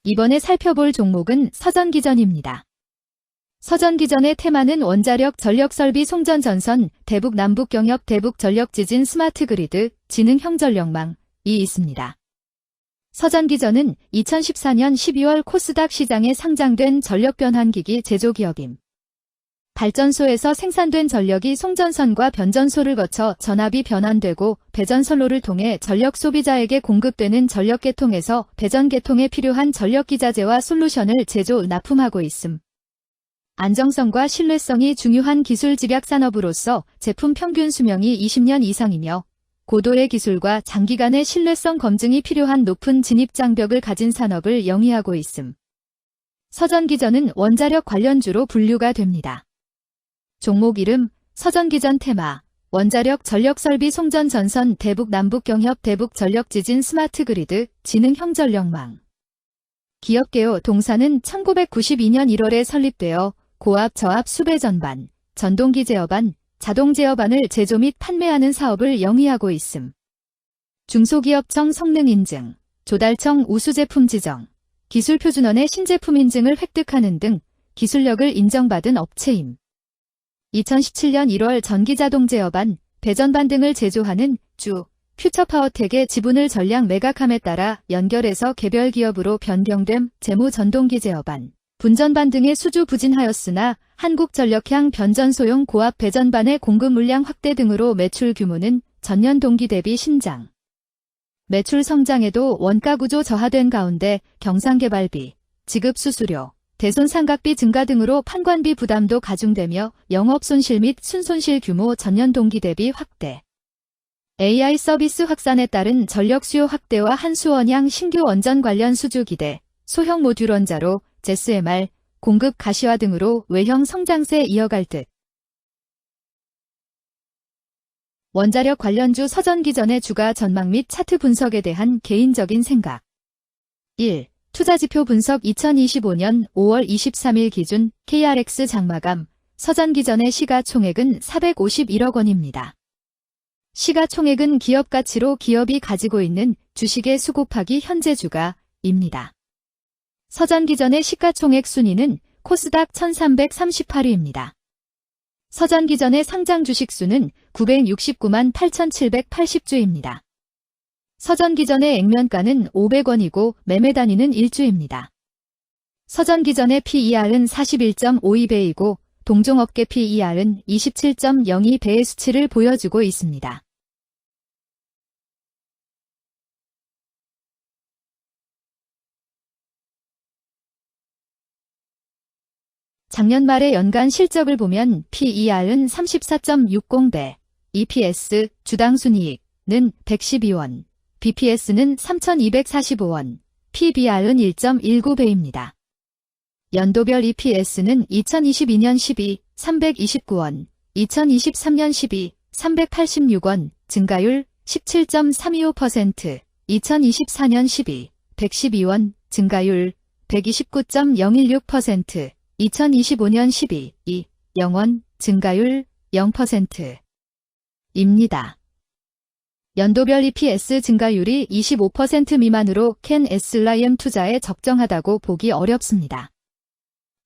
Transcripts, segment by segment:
이번에 살펴볼 종목은 서전기전입니다. 서전기전의 테마는 원자력 전력설비 송전 전선, 대북 남북 경협 대북 전력 지진 스마트 그리드, 지능형 전력망이 있습니다. 서전기전은 2014년 12월 코스닥 시장에 상장된 전력변환기기 제조기업임. 발전소에서 생산된 전력이 송전선과 변전소를 거쳐 전압이 변환되고 배전선로를 통해 전력 소비자에게 공급되는 전력계통에서 배전계통에 필요한 전력기자재와 솔루션을 제조, 납품하고 있음. 안정성과 신뢰성이 중요한 기술 집약 산업으로서 제품 평균 수명이 20년 이상이며 고도의 기술과 장기간의 신뢰성 검증이 필요한 높은 진입 장벽을 가진 산업을 영위하고 있음. 서전기전은 원자력 관련주로 분류가 됩니다. 종목 이름, 서전기전 테마, 원자력 전력설비 송전 전선 대북 남북 경협 대북 전력 지진 스마트 그리드, 지능형 전력망. 기업 개요 동사는 1992년 1월에 설립되어 고압 저압 수배 전반, 전동기 제어반, 자동 제어반을 제조 및 판매하는 사업을 영위하고 있음. 중소기업청 성능 인증, 조달청 우수제품 지정, 기술표준원의 신제품 인증을 획득하는 등 기술력을 인정받은 업체임. 2017년 1월 전기자동 제어반, 배전반 등을 제조하는 퓨처파워텍의 지분을 전량 매각함에 따라 연결해서 개별 기업으로 변경됨 재무 전동기 제어반, 분전반 등의 수주 부진하였으나 한국전력향 변전소용 고압 배전반의 공급 물량 확대 등으로 매출 규모는 전년 동기 대비 신장. 매출 성장에도 원가 구조 저하된 가운데 경상개발비, 지급 수수료, 대손상각비 증가 등으로 판관비 부담도 가중되며 영업손실 및 순손실 규모 전년 동기 대비 확대. AI 서비스 확산에 따른 전력 수요 확대와 한수원양 신규 원전 관련 수주 기대, 소형 모듈 원자로, ZMR, 공급 가시화 등으로 외형 성장세 이어갈 듯. 원자력 관련주 서전기전의 주가 전망 및 차트 분석에 대한 개인적인 생각. 1. 투자지표 분석 2025년 5월 23일 기준 KRX 장마감, 서전기전의 시가총액은 451억 원입니다. 시가총액은 기업가치로 기업이 가지고 있는 주식의 수 곱하기 현재 주가입니다. 서전기전의 시가총액 순위는 코스닥 1338위입니다. 서전기전의 상장 주식 수는 969만 8780주입니다. 서전기전의 액면가는 500원이고 매매 단위는 1주입니다. 서전기전의 PER은 41.52배이고 동종업계 PER은 27.02배의 수치를 보여주고 있습니다. 작년 말의 연간 실적을 보면 PER은 34.60배, EPS, 주당 순이익은 112원, BPS는 3,245원, PBR은 1.19배입니다. 연도별 EPS는 2022년 12, 329원, 2023년 12, 386원, 증가율 17.325%, 2024년 12, 112원, 증가율 129.016%, 2025년 12, 0원, 증가율 0%입니다. 연도별 EPS 증가율이 25% 미만으로 캔 SLIM 투자에 적정하다고 보기 어렵습니다.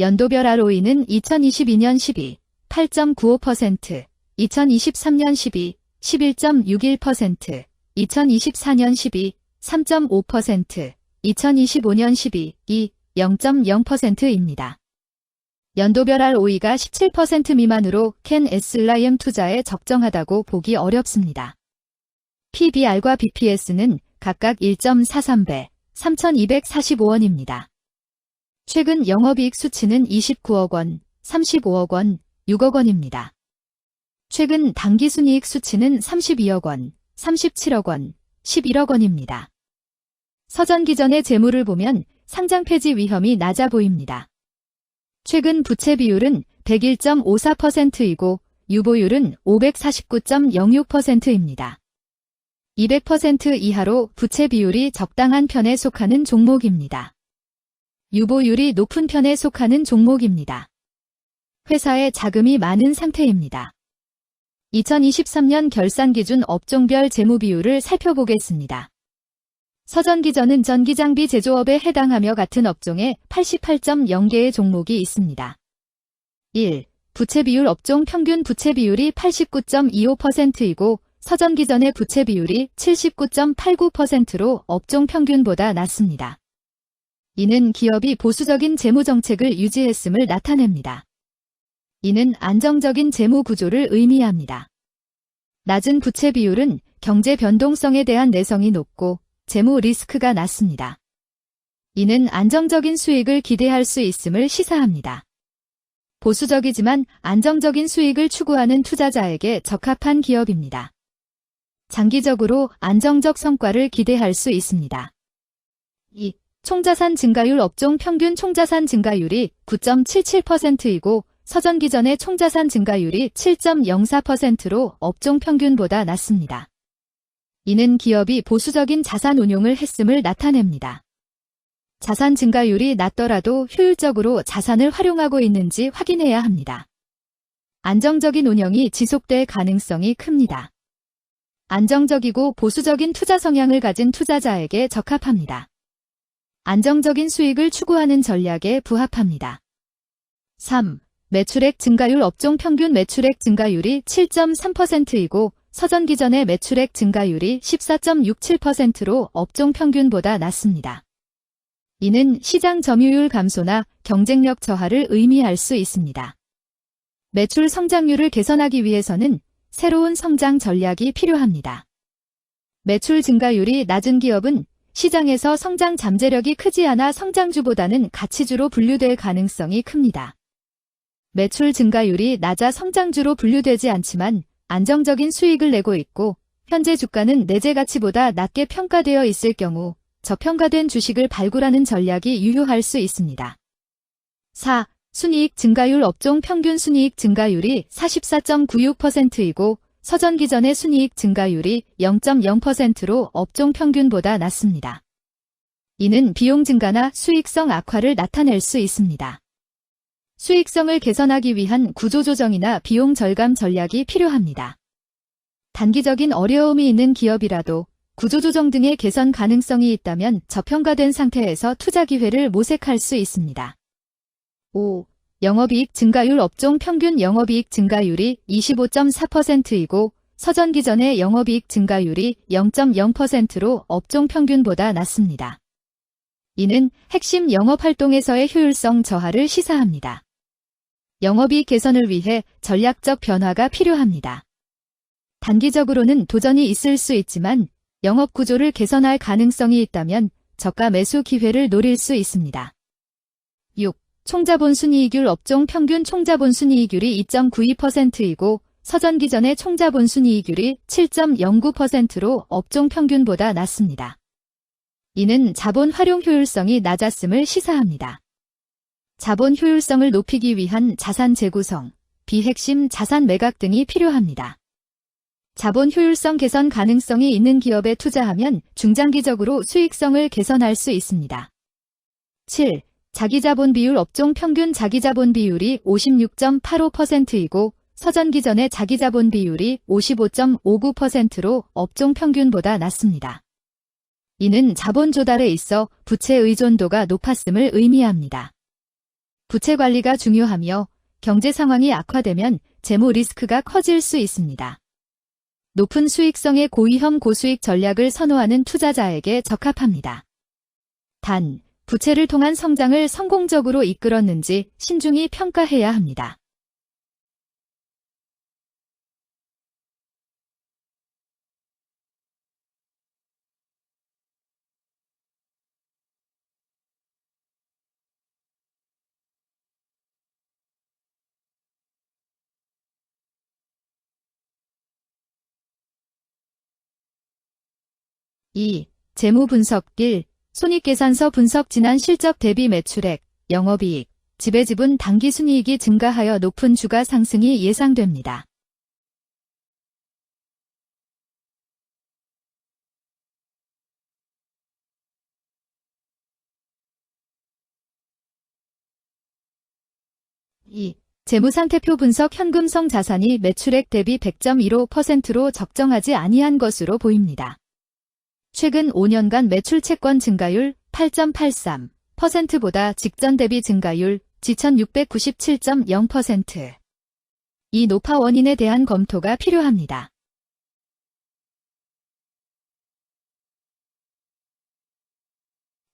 연도별 ROE는 2022년 12, 8.95%, 2023년 12, 11.61%, 2024년 12, 3.5%, 2025년 12, 0.0%입니다. 연도별 ROE가 17% 미만으로 캔 SLIM 투자에 적정하다고 보기 어렵습니다. PBR과 BPS는 각각 1.43배, 3,245원입니다. 최근 영업이익 수치는 29억 원, 35억 원, 6억 원입니다. 최근 당기순이익 수치는 32억 원, 37억 원, 11억 원입니다. 서전기전의 재물을 보면 상장 폐지 위험이 낮아 보입니다. 최근 부채 비율은 101.54%이고 유보율은 549.06%입니다. 200% 이하로 부채 비율이 적당한 편에 속하는 종목입니다. 유보율이 높은 편에 속하는 종목입니다. 회사에 자금이 많은 상태입니다. 2023년 결산 기준 업종별 재무 비율을 살펴보겠습니다. 서전기전은 전기장비 제조업에 해당하며 같은 업종에 88.0개의 종목이 있습니다. 1. 부채 비율 업종 평균 부채 비율이 89.25%이고 서전기전의 부채 비율이 79.89%로 업종 평균보다 낮습니다. 이는 기업이 보수적인 재무 정책을 유지했음을 나타냅니다. 이는 안정적인 재무 구조를 의미합니다. 낮은 부채 비율은 경제 변동성에 대한 내성이 높고 재무 리스크가 낮습니다. 이는 안정적인 수익을 기대할 수 있음을 시사합니다. 보수적이지만 안정적인 수익을 추구하는 투자자에게 적합한 기업입니다. 장기적으로 안정적 성과를 기대할 수 있습니다. 2. 총자산 증가율 업종 평균 총자산 증가율이 9.77%이고 서전기전의 총자산 증가율이 7.04%로 업종 평균보다 낮습니다. 이는 기업이 보수적인 자산 운용을 했음을 나타냅니다. 자산 증가율이 낮더라도 효율적으로 자산을 활용하고 있는지 확인해야 합니다. 안정적인 운영이 지속될 가능성이 큽니다. 안정적이고 보수적인 투자 성향을 가진 투자자에게 적합합니다. 안정적인 수익을 추구하는 전략에 부합합니다. 3. 매출액 증가율 업종 평균 매출액 증가율이 7.3%이고 서전기전의 매출액 증가율이 14.67%로 업종 평균보다 낮습니다. 이는 시장 점유율 감소나 경쟁력 저하를 의미할 수 있습니다. 매출 성장률을 개선하기 위해서는 새로운 성장 전략이 필요합니다. 매출 증가율이 낮은 기업은 시장에서 성장 잠재력이 크지 않아 성장주보다는 가치주로 분류될 가능성이 큽니다. 매출 증가율이 낮아 성장주로 분류되지 않지만 안정적인 수익을 내고 있고 현재 주가는 내재 가치보다 낮게 평가되어 있을 경우 저평가된 주식을 발굴하는 전략이 유효할 수 있습니다. 4. 순이익 증가율 업종 평균 순이익 증가율이 44.96%이고 서전기전의 순이익 증가율이 0.0%로 업종 평균보다 낮습니다. 이는 비용 증가나 수익성 악화를 나타낼 수 있습니다. 수익성을 개선하기 위한 구조조정이나 비용 절감 전략이 필요합니다. 단기적인 어려움이 있는 기업이라도 구조조정 등의 개선 가능성이 있다면 저평가된 상태에서 투자 기회를 모색할 수 있습니다. 5. 영업이익 증가율 업종 평균 영업이익 증가율이 25.4%이고 서전기전의 영업이익 증가율이 0.0%로 업종 평균보다 낮습니다. 이는 핵심 영업활동에서의 효율성 저하를 시사합니다. 영업이익 개선을 위해 전략적 변화가 필요합니다. 단기적으로는 도전이 있을 수 있지만 영업 구조를 개선할 가능성이 있다면 저가 매수 기회를 노릴 수 있습니다. 6. 총자본 순이익률 업종 평균 총자본 순이익률이 2.92%이고 서전기전의 총자본 순이익률이 7.09%로 업종 평균보다 낮습니다. 이는 자본 활용 효율성이 낮았음을 시사합니다. 자본 효율성을 높이기 위한 자산 재구성, 비핵심 자산 매각 등이 필요합니다. 자본 효율성 개선 가능성이 있는 기업에 투자하면 중장기적으로 수익성을 개선할 수 있습니다. 7. 자기자본 비율 업종 평균 자기자본 비율이 56.85%이고 서전기전의 자기자본 비율이 55.59%로 업종 평균보다 낮습니다. 이는 자본 조달에 있어 부채 의존도가 높았음을 의미합니다. 부채 관리가 중요하며 경제 상황이 악화되면 재무 리스크가 커질 수 있습니다. 높은 수익성의 고위험 고수익 전략을 선호하는 투자자에게 적합합니다. 단, 부채를 통한 성장을 성공적으로 이끌었는지 신중히 평가해야 합니다. (2) 재무 분석 1. 손익계산서 분석 지난 실적 대비 매출액, 영업이익, 지배지분 당기순이익이 증가하여 높은 주가 상승이 예상됩니다. (2) 재무상태표 분석 현금성 자산이 매출액 대비 100.15%로 적정하지 아니한 것으로 보입니다. 최근 5년간 매출 채권 증가율 8.83%보다 직전 대비 증가율 2697.0%. 이 노파 원인에 대한 검토가 필요합니다.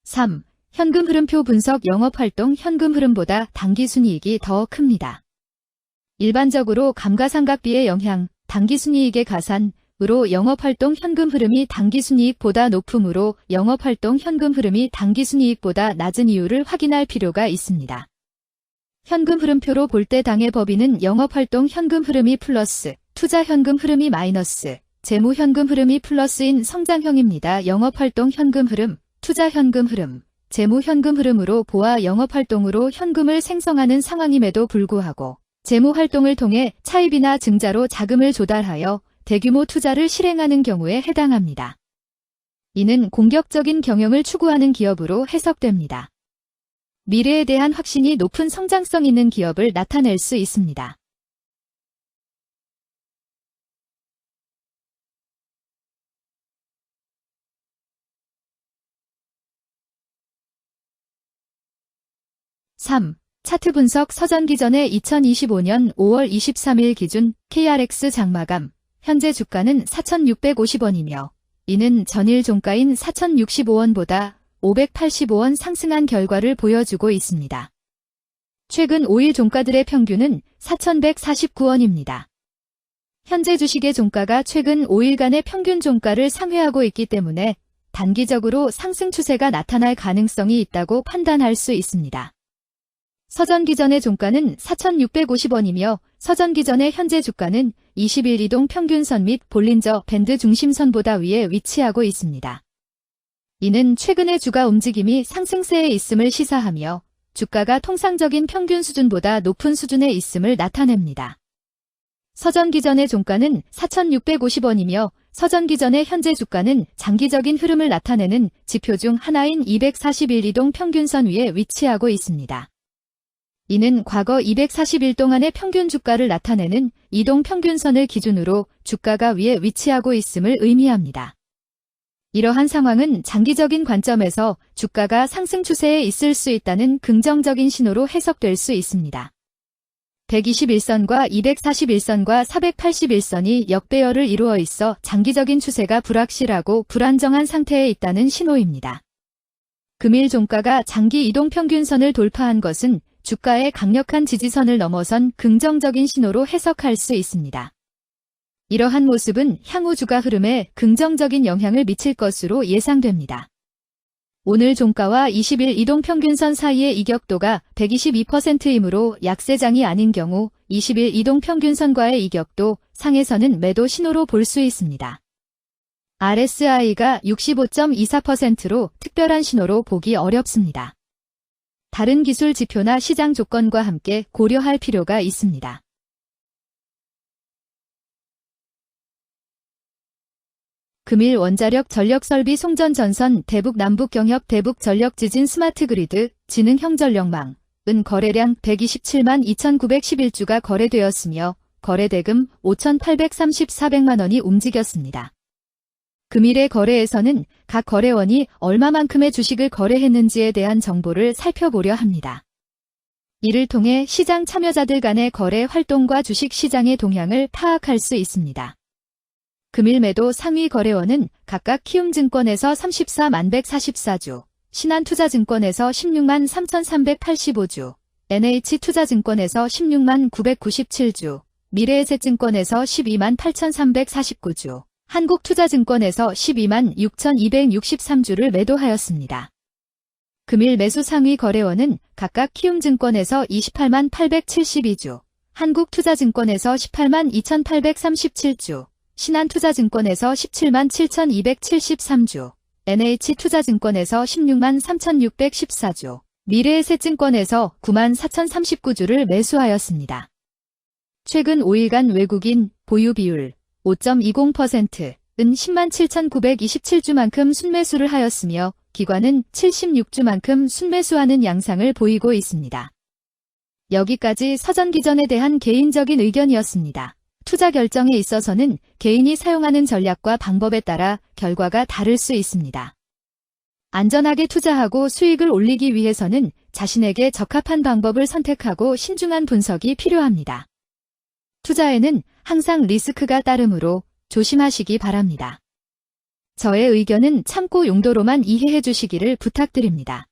(3) 현금 흐름표 분석. 영업활동 현금 흐름보다 당기순이익이 더 큽니다. 일반적으로 감가상각비의 영향, 당기순이익의 가산으로 영업활동 현금 흐름이 당기순이익보다 높으므로 영업활동 현금 흐름이 당기순이익보다 낮은 이유를 확인할 필요가 있습니다. 현금 흐름표로 볼 때 당해 법인은 영업활동 현금 흐름이 플러스, 투자 현금 흐름이 마이너스, 재무 현금 흐름이 플러스인 성장형입니다. 영업활동 현금 흐름, 투자 현금 흐름, 재무 현금 흐름으로 보아 영업활동으로 현금을 생성하는 상황임에도 불구하고 재무 활동을 통해 차입이나 증자로 자금을 조달하여 대규모 투자를 실행하는 경우에 해당합니다. 이는 공격적인 경영을 추구하는 기업으로 해석됩니다. 미래에 대한 확신이 높은 성장성 있는 기업을 나타낼 수 있습니다. (3) 차트 분석. 서전기전의 2025년 5월 23일 기준 KRX 장마감, 현재 주가는 4,650원이며 이는 전일 종가인 4,065원보다 585원 상승한 결과를 보여주고 있습니다. 최근 5일 종가들의 평균은 4,149원입니다. 현재 주식의 종가가 최근 5일간의 평균 종가를 상회하고 있기 때문에 단기적으로 상승 추세가 나타날 가능성이 있다고 판단할 수 있습니다. 서전기전의 종가는 4,650원이며 서전기전의 현재 주가는 20일 이동 평균선 및 볼린저 밴드 중심선보다 위에 위치하고 있습니다. 이는 최근의 주가 움직임이 상승세에 있음을 시사하며 주가가 통상적인 평균 수준보다 높은 수준에 있음을 나타냅니다. 서전기전의 종가는 4,650원이며 서전기전의 현재 주가는 장기적인 흐름을 나타내는 지표 중 하나인 241 이동 평균선 위에 위치하고 있습니다. 이는 과거 240일 동안의 평균 주가를 나타내는 이동 평균선을 기준으로 주가가 위에 위치하고 있음을 의미합니다. 이러한 상황은 장기적인 관점에서 주가가 상승 추세에 있을 수 있다는 긍정적인 신호로 해석될 수 있습니다. 121선과 241선과 481선이 역배열을 이루어 있어 장기적인 추세가 불확실하고 불안정한 상태에 있다는 신호입니다. 금일 종가가 장기 이동평균선을 돌파한 것은 주가의 강력한 지지선을 넘어선 긍정적인 신호로 해석할 수 있습니다. 이러한 모습은 향후 주가 흐름에 긍정적인 영향을 미칠 것으로 예상됩니다. 오늘 종가와 20일 이동평균선 사이의 이격도가 122%이므로 약세장이 아닌 경우 20일 이동평균선과의 이격도 상에서는 매도 신호로 볼 수 있습니다. RSI가 65.24%로 특별한 신호로 보기 어렵습니다. 다른 기술 지표나 시장 조건과 함께 고려할 필요가 있습니다. 금일 원자력 전력설비 송전 전선 대북 남북 경협 대북 전력 지진 스마트 그리드 지능형 전력망은 거래량 127만 2,911주가 거래되었으며 거래대금 5,834백만 원이 움직였습니다. 금일의 거래에서는 각 거래원이 얼마만큼의 주식을 거래했는지에 대한 정보를 살펴보려 합니다. 이를 통해 시장 참여자들 간의 거래 활동과 주식 시장의 동향을 파악할 수 있습니다. 금일 매도 상위 거래원은 각각 키움증권에서 34만 144주, 신한투자증권에서 16만 3,385주, NH투자증권에서 16만 997주, 미래에셋증권에서 12만 8,349주, 한국투자증권에서 12만 6,263주를 매도하였습니다. 금일 매수 상위 거래원은 각각 키움증권에서 28만 872주, 한국투자증권에서 18만 2,837주, 신한투자증권에서 17만 7,273주, NH투자증권에서 16만 3,614주, 미래에셋증권에서 9만 4,039주를 매수하였습니다. 최근 5일간 외국인 보유 비율 5.20%은 10만 7,927주만큼 순매수를 하였으며 기관은 76주만큼 순매수하는 양상을 보이고 있습니다. 여기까지 서전기전에 대한 개인적인 의견이었습니다. 투자 결정에 있어서는 개인이 사용하는 전략과 방법에 따라 결과가 다를 수 있습니다. 안전하게 투자하고 수익을 올리기 위해서는 자신에게 적합한 방법을 선택하고 신중한 분석이 필요합니다. 투자에는 항상 리스크가 따르므로 조심하시기 바랍니다. 저의 의견은 참고 용도로만 이해해 주시기를 부탁드립니다.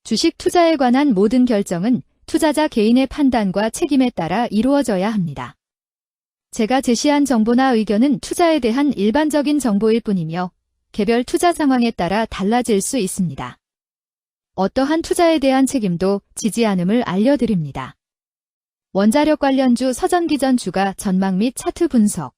주식 투자에 관한 모든 결정은 투자자 개인의 판단과 책임에 따라 이루어져야 합니다. 제가 제시한 정보나 의견은 투자에 대한 일반적인 정보일 뿐이며 개별 투자 상황에 따라 달라질 수 있습니다. 어떠한 투자에 대한 책임도 지지 않음을 알려드립니다. 원자력 관련주 서전기전 주가 전망 및 차트 분석